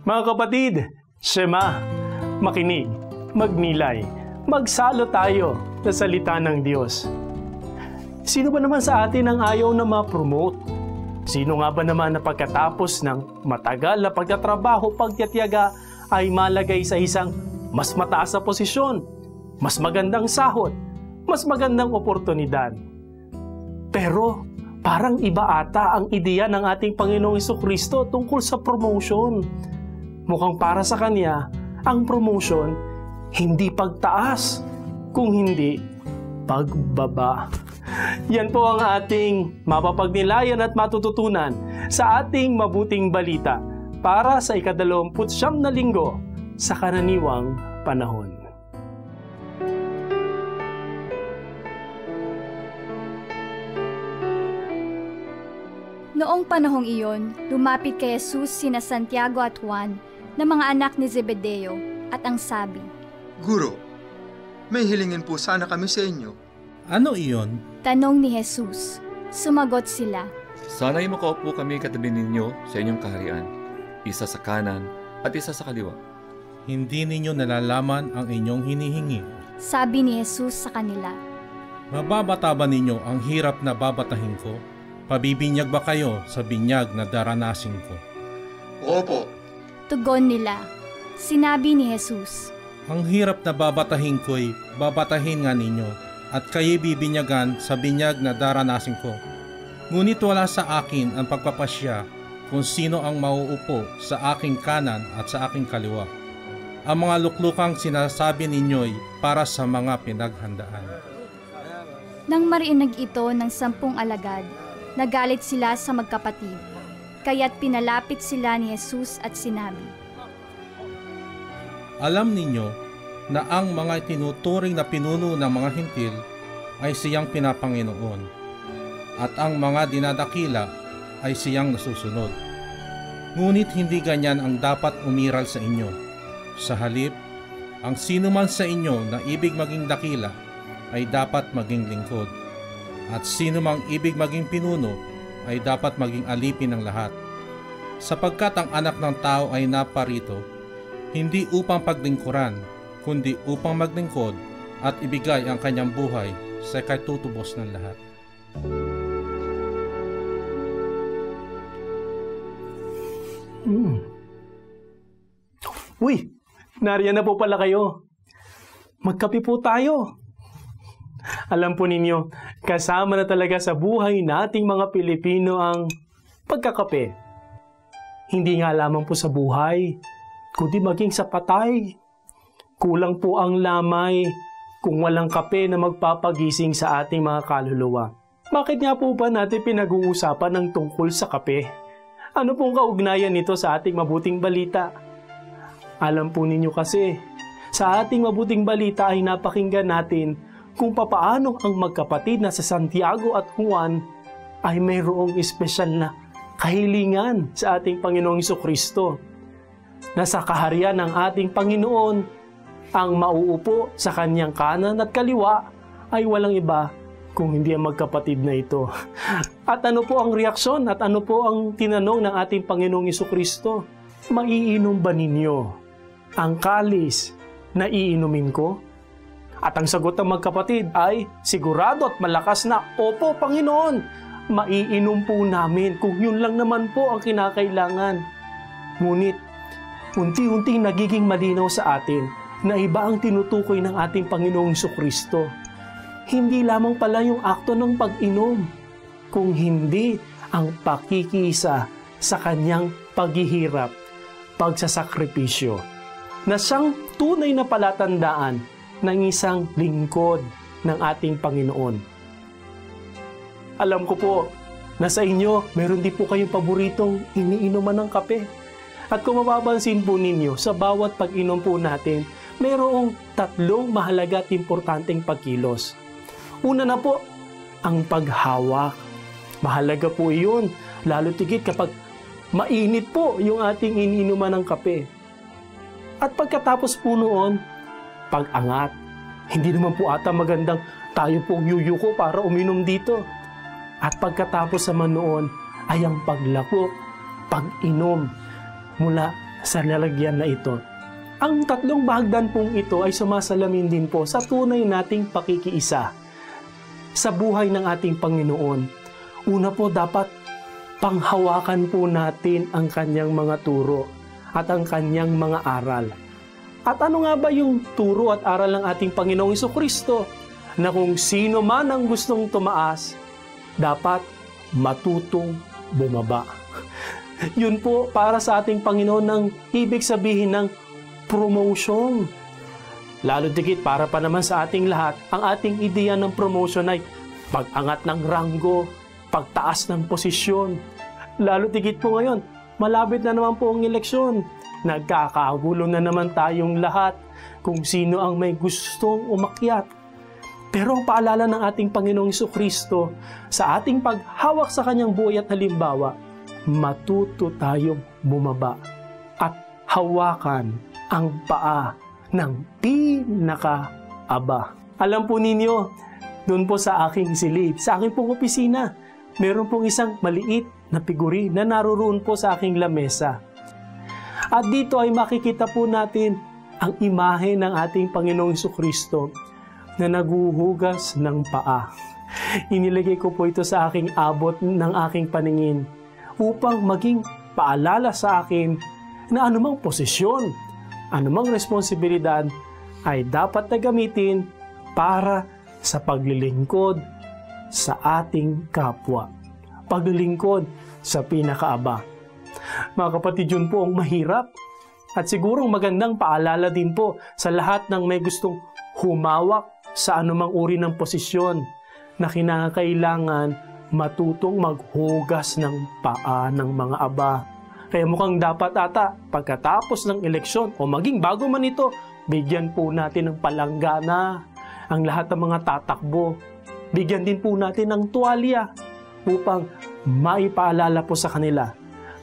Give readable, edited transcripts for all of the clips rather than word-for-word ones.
Mga kapatid, Shema, makinig, magnilay, magsalo tayo sa salita ng Diyos. Sino ba naman sa atin ang ayaw na ma-promote? Sino nga ba naman na pagkatapos ng matagal na pagtatrabaho, pagtitiyaga, ay malagay sa isang mas mataas na posisyon, mas magandang sahod, mas magandang oportunidad? Pero parang iba ata ang ideya ng ating Panginoong Jesucristo tungkol sa promotion. Mukhang para sa Kanya, ang promotion hindi pagtaas, kung hindi pagbaba. Yan po ang ating mapapagnilayan at matututunan sa ating mabuting balita para sa ika-29 na linggo sa karaniwang panahon. Noong panahong iyon, lumapit kay Jesus sina Santiago at Juan na mga anak ni Zebedeo at ang sabi, Guro, may hilingin po sana kami sa inyo. Ano iyon? Tanong ni Jesus. Sumagot sila, Sana'y makaupo kami katabi ninyo sa inyong kaharian, isa sa kanan at isa sa kaliwa. Hindi ninyo nalalaman ang inyong hinihingi. sabi ni Jesus sa kanila. Mababata ba ninyo ang hirap na babatahin ko? Pabibinyag ba kayo sa binyag na daranasin ko? Opo. Tugon nila. Sinabi ni Jesus, Ang hirap na babatahin ko'y babatahin nga ninyo, at kayo'y bibinyagan sa binyag na daranasin ko. Ngunit wala sa akin ang pagpapasya kung sino ang mauupo sa aking kanan at sa aking kaliwa. Ang mga luklukang sinasabi ninyo'y para sa mga pinaghandaan. nang marinig ito ng 10 alagad, nagalit sila sa magkapatid. Kaya't pinalapit sila ni Jesus at sinabi, Alam ninyo na ang mga tinuturing na pinuno ng mga hintil ay siyang pinapanginoon, at ang mga dinadakila ay siyang nasusunod. Ngunit hindi ganyan ang dapat umiral sa inyo. Sa halip, ang sino man sa inyo na ibig maging dakila ay dapat maging lingkod, at sino mang ibig maging pinuno ay dapat maging alipin ng lahat. Sapagkat ang anak ng tao ay naparito, hindi upang paglingkuran, kundi upang maglingkod at ibigay ang kanyang buhay sa katutubos ng lahat. Uy, nariyan na po pala kayo. Magkape po tayo. Alam po ninyo, kasama na talaga sa buhay nating mga Pilipino ang pagkakape. Hindi nga lamang po sa buhay, kundi maging sa patay. Kulang po ang lamay kung walang kape na magpapagising sa ating mga kaluluwa. Bakit nga po ba natin pinag-uusapan ng tungkol sa kape? Ano pong kaugnayan nito sa ating mabuting balita? Alam po ninyo kasi, sa ating mabuting balita ay napakinggan natin kung papaano ang magkapatid na sa Santiago at Juan ay mayroong espesyal na kahilingan sa ating Panginoong Jesucristo, na sa kaharian ng ating Panginoon, ang mauupo sa kanyang kanan at kaliwa ay walang iba kung hindi ang magkapatid na ito. At ano po ang reaksyon at ano po ang tinanong ng ating Panginoong Jesucristo? Maiinom ba ninyo ang kalis na iinumin ko? At ang sagot ng magkapatid ay sigurado at malakas na, Opo, Panginoon, maiinom po namin kung yun lang naman po ang kinakailangan. Ngunit, unti-unting nagiging malinaw sa atin na iba ang tinutukoy ng ating Panginoong Jesucristo. Hindi lamang pala yung akto ng pag-inom, kung hindi ang pakikisa sa kanyang paghihirap, pagsasakripisyo, na siyang tunay na palatandaan ng isang lingkod ng ating Panginoon. Alam ko po na sa inyo, meron din po kayong paboritong iniinuman ng kape. At kung mapapansin po ninyo, sa bawat pag-inom po natin, mayroong 3 mahalaga at importanteng pagkilos. Una na po, ang paghawak. Mahalaga po iyon, lalo tigit kapag mainit po yung ating iniinuman ng kape. At pagkatapos po noon, pag-angat. Hindi naman po ata magandang tayo pong yuyuko para uminom dito. At pagkatapos naman noon ay ang paglako, pag-inom mula sa lalagyan na ito. Ang tatlong bahagdan pong ito ay sumasalamin din po sa tunay nating pakikiisa sa buhay ng ating Panginoon. Una po, dapat panghawakan po natin ang kanyang mga turo at ang kanyang mga aral. At ano nga ba yung turo at aral ng ating Panginoong Jesucristo? Na kung sino man ang gustong tumaas, dapat matutong bumaba. Yun po para sa ating Panginoon ng ibig sabihin ng promotion. Lalo digit para pa naman sa ating lahat, ang ating ideya ng promotion ay pag-angat ng ranggo, pagtaas ng posisyon. Lalo digit po ngayon, malapit na naman po ang eleksyon. Nagkakagulo na naman tayong lahat kung sino ang may gustong umakyat. Pero ang paalala ng ating Panginoong Jesucristo sa ating paghawak sa kanyang buhay at halimbawa, matuto tayong bumaba at hawakan ang paa ng pinakaaba. Alam po ninyo, doon po sa aking silid, sa aking pong opisina, meron pong isang maliit na figurine na naroon po sa aking lamesa. At dito ay makikita po natin ang imahe ng ating Panginoong Jesucristo na naguhugas ng paa. Inilagay ko po ito sa aking abot ng aking paningin upang maging paalala sa akin na anumang posisyon, anumang responsibilidad ay dapat na gamitin para sa paglilingkod sa ating kapwa. Paglilingkod sa pinakaaba. Mga kapatid, yun po ang mahirap at sigurong magandang paalala din po sa lahat ng may gustong humawak sa anumang uri ng posisyon na kinakailangan matutong maghugas ng paa ng mga aba. Kaya mukhang dapat ata pagkatapos ng eleksyon o maging bago man ito, bigyan po natin ng palanggana ang lahat ng mga tatakbo. Bigyan din po natin ng tuwalya upang maipaalala po sa kanila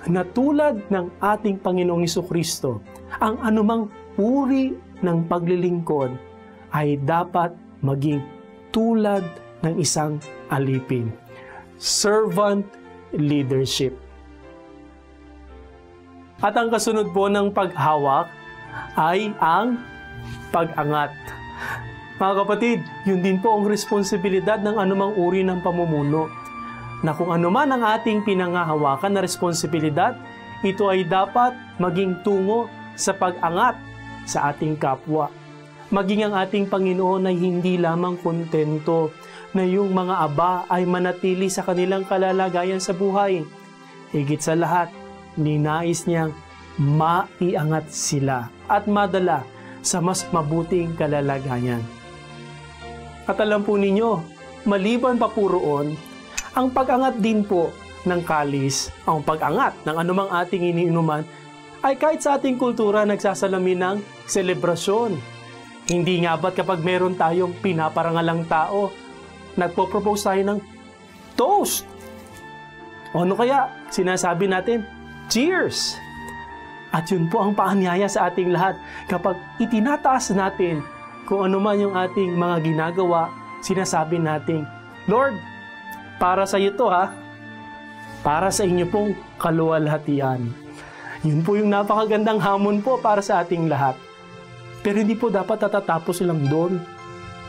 na tulad ng ating Panginoong Jesucristo, ang anumang uri ng paglilingkod ay dapat maging tulad ng isang alipin. Servant leadership. At ang kasunod po ng paghawak ay ang pag-angat. Mga kapatid, yun din po ang responsibilidad ng anumang uri ng pamumuno. Na kung ano man ang ating pinangahawakan na responsibilidad, ito ay dapat maging tungo sa pag-angat sa ating kapwa. Maging ang ating Panginoon ay hindi lamang kontento na yung mga aba ay manatili sa kanilang kalalagayan sa buhay. Higit sa lahat, ninais niyang maiangat sila at madala sa mas mabuting kalalagayan. At alam po ninyo, maliban pa po roon, ang pag-angat din po ng kalis, ang pag-angat ng anumang ating iniinuman, ay kahit sa ating kultura nagsasalamin ng selebrasyon. Hindi nga ba't kapag meron tayong pinaparangalang tao, nagpo-propose tayo ng toast? O ano kaya? Sinasabi natin, cheers! At yun po ang paanyaya sa ating lahat kapag itinataas natin kung ano man yung ating mga ginagawa, sinasabi natin, Lord, para sa iyo to ha, para sa inyo pong kaluwalhatian. Yun po yung napakagandang hamon po para sa ating lahat. Pero hindi po dapat natatapos lang doon.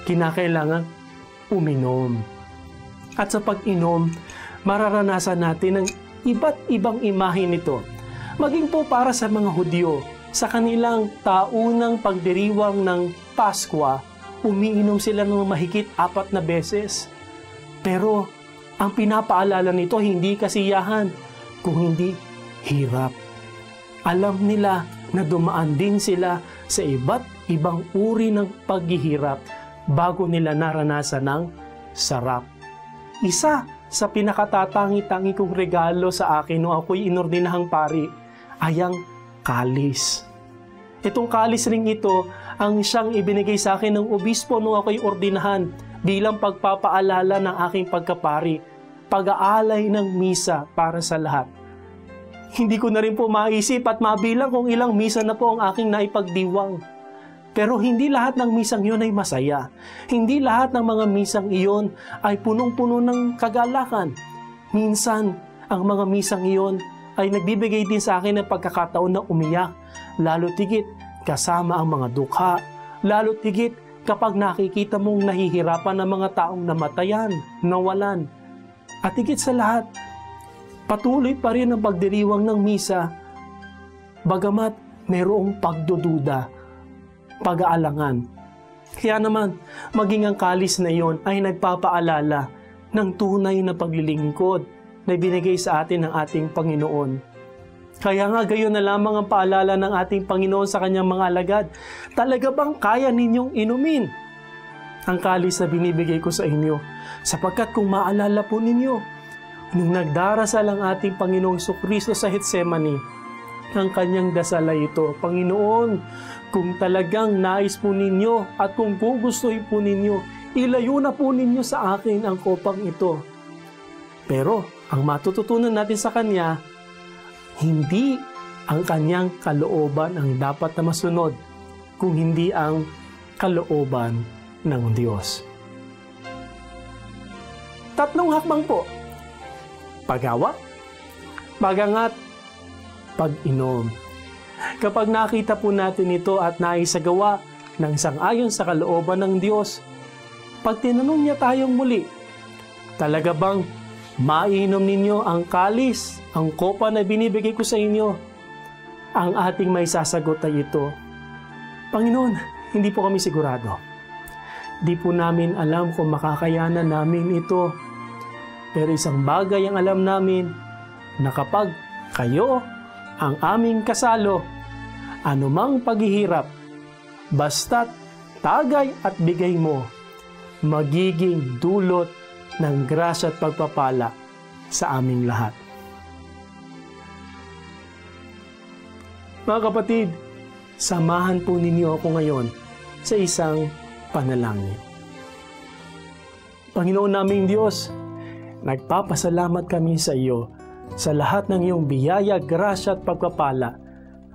Kinakailangan uminom. At sa pag-inom, mararanasan natin ang iba't ibang imahe nito. Maging po para sa mga Hudyo, sa kanilang taunang pagdiriwang ng Paskwa, umiinom sila ng mahigit 4 na beses. Pero ang pinapaalala nito hindi kasiyahan, kung hindi hirap. Alam nila na dumaan din sila sa iba't ibang uri ng paghihirap bago nila naranasan ng sarap. Isa sa pinakatatangi-tangi kong regalo sa akin nung ako'y inordinahang pari ay ang kalis. Itong kalis ring ito ang siyang ibinigay sa akin ng obispo nung ako'y ordinahan bilang pagpapaalala ng aking pagkapari, pag-aalay ng misa para sa lahat. Hindi ko na rin po maisip at mabilang kung ilang misa na po ang aking naipagdiwang. Pero hindi lahat ng misang iyon ay masaya. Hindi lahat ng mga misang iyon ay punong-puno ng kagalakan. Minsan, ang mga misang iyon ay nagbibigay din sa akin ng pagkakataon na umiyak, lalo tigit kasama ang mga dukha, lalo tigit kapag nakikita mong nahihirapan ang mga taong namatayan, nawalan. At higit sa lahat, patuloy pa rin ang pagdiriwang ng misa, bagamat mayroong pagdududa, pag-aalangan. Kaya naman, maging ang kalis na iyon ay nagpapaalala ng tunay na paglilingkod na binigay sa atin ng ating Panginoon. Kaya nga gayon na lamang ang paalala ng ating Panginoon sa kanyang mga alagad. Talaga bang kaya ninyong inumin ang kalis na binibigay ko sa inyo? Sapagkat kung maalala po ninyo, nung nagdarasal ang ating Panginoong Jesucristo sa Getsemani, ang kanyang dasal ay ito, Panginoon, kung talagang nais po ninyo at kung gugustuhin po ninyo, ilayo na po ninyo sa akin ang kopang ito. Pero ang matututunan natin sa kanya, hindi ang kanyang kalooban ang dapat na masunod, kung hindi ang kalooban ng Diyos. 3 hakbang po. Paghawa, pagangat, pag-inom. Kapag nakita po natin ito at naisagawa ng sang-ayon sa kalooban ng Diyos, pag tinanong niya tayong muli, talaga bang mainom ninyo ang kalis, ang kopa na binibigay ko sa inyo? Ang ating may sasagot ay ito, Panginoon, hindi po kami sigurado. Di po namin alam kung makakayanan namin ito. Pero isang bagay ang alam namin, na kapag kayo ang aming kasalo, anumang paghihirap, basta't tagay at bigay mo, magiging dulot ng grasya at pagpapala sa aming lahat. Mga kapatid, samahan po ninyo ako ngayon sa isang panalangin. Panginoon naming Diyos, nagpapasalamat kami sa iyo sa lahat ng iyong biyaya, grasya at pagpapala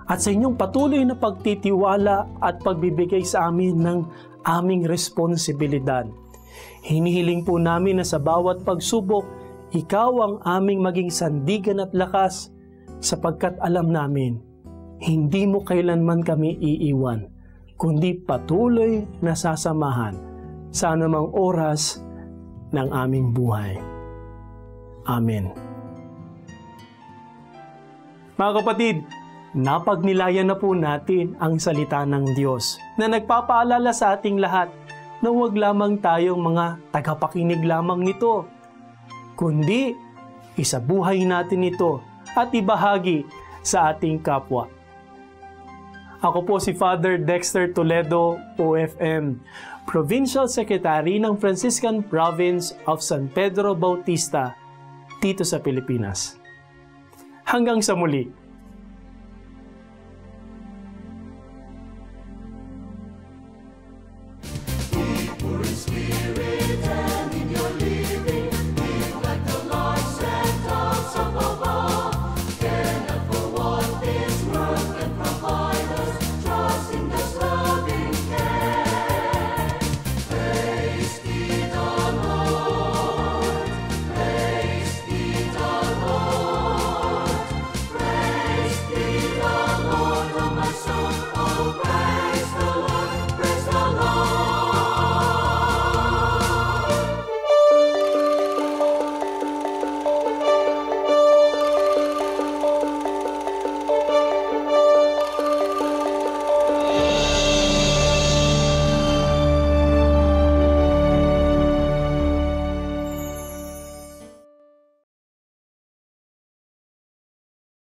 at sa inyong patuloy na pagtitiwala at pagbibigay sa amin ng aming responsibilidad. Hinihiling po namin na sa bawat pagsubok, ikaw ang aming maging sandigan at lakas sapagkat alam namin, hindi mo kailanman kami iiwan, kundi patuloy na sasamahan sa anumang oras ng aming buhay. Amen. Mga kapatid, napagnilayan na po natin ang salita ng Diyos na nagpapaalala sa ating lahat na huwag lamang tayong mga tagapakinig lamang nito, kundi isabuhay natin ito at ibahagi sa ating kapwa. Ako po si Father Dexter Toledo, OFM, Provincial Secretary ng Franciscan Province of San Pedro Bautista, dito sa Pilipinas. Hanggang sa muli.